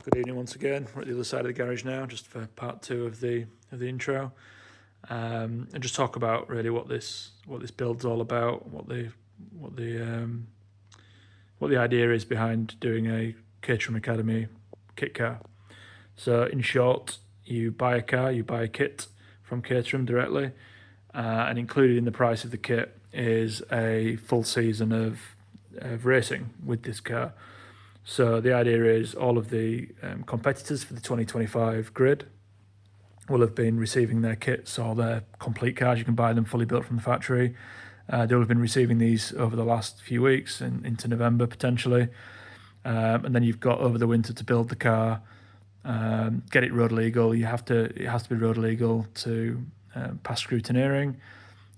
Good evening once again. We're at the other side of the garage now, just for part 2 of the intro, and just talk about really what this build's all about, what the idea is behind doing a Caterham Academy kit car. So in short, you buy a car, you buy a kit from Caterham directly, and included in the price of the kit is a full season of racing with this car. So the idea is all of the competitors for the 2025 grid will have been receiving their kits or their complete cars. You can buy them fully built from the factory. They'll have been receiving these over the last few weeks and into November potentially. And then you've got over the winter to build the car, get it road legal. It has to be road legal to pass scrutineering.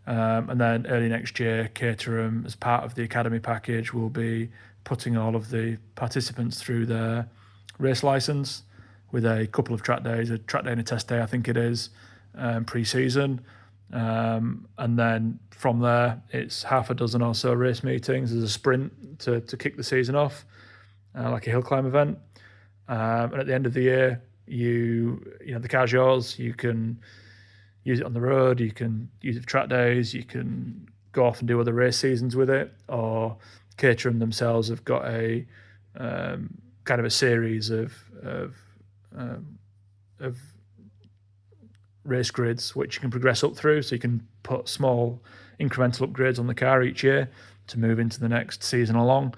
And then early next year, Caterham, as part of the Academy package, will be putting all of the participants through their race license with a couple of track days, a track day and a test day, I think it is, pre-season. And then from there, it's half a dozen or so race meetings. There's a sprint to kick the season off, like a hill climb event. And at the end of the year, you know, the car's yours. You can use it on the road, you can use it for track days, you can go off and do other race seasons with it, or Caterham themselves have got a kind of a series of race grids which you can progress up through, so you can put small incremental upgrades on the car each year to move into the next season along,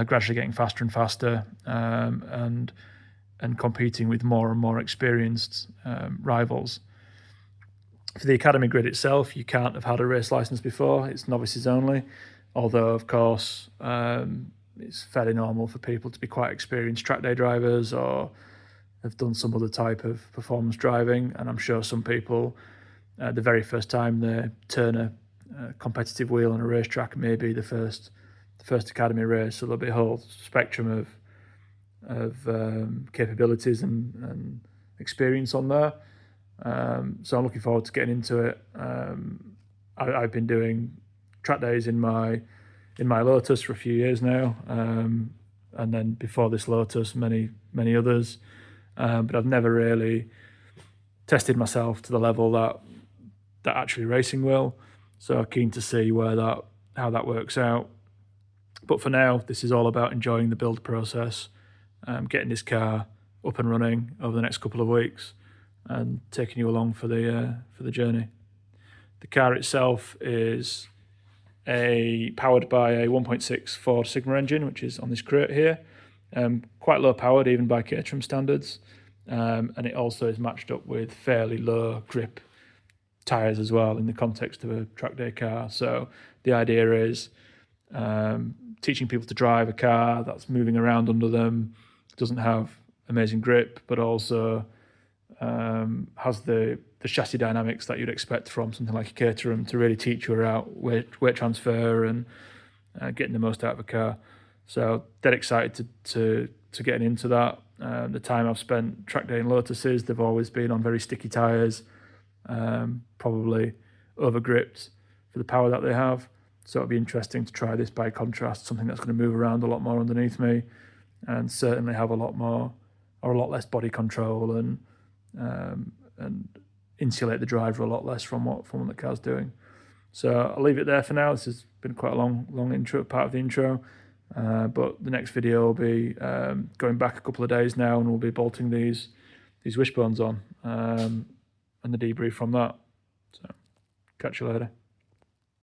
gradually getting faster and faster, and competing with more and more experienced rivals. For the Academy grid itself, you can't have had a race license before. It's novices only, although of course it's fairly normal for people to be quite experienced track day drivers or have done some other type of performance driving. And I'm sure some people, the very first time they turn a competitive wheel on a racetrack may be the first Academy race, so there'll be a whole spectrum of capabilities and experience on there. So I'm looking forward to getting into it. I've been doing track days in my Lotus for a few years now, and then before this Lotus, many others. But I've never really tested myself to the level that actually racing will. So keen to see how that works out. But for now, this is all about enjoying the build process, getting this car up and running over the next couple of weeks, and taking you along for the journey. The car itself is powered by a 1.6 Ford Sigma engine, which is on this crate here. Quite low powered even by Caterham standards, and it also is matched up with fairly low grip tyres as well in the context of a track day car. So the idea is teaching people to drive a car that's moving around under them, doesn't have amazing grip, but also has the chassis dynamics that you'd expect from something like a Caterham to really teach you about weight transfer and getting the most out of a car. So dead excited to getting into that. The time I've spent track day in Lotuses, they've always been on very sticky tyres, probably over-gripped for the power that they have. So it'll be interesting to try this by contrast, something that's going to move around a lot more underneath me and certainly have a lot less body control and insulate the driver a lot less from what the car's doing. So I'll leave it there for now. This has been quite a long intro, part of the intro, but the next video will be going back a couple of days now, and we'll be bolting these wishbones on, and the debrief from that. So catch you later.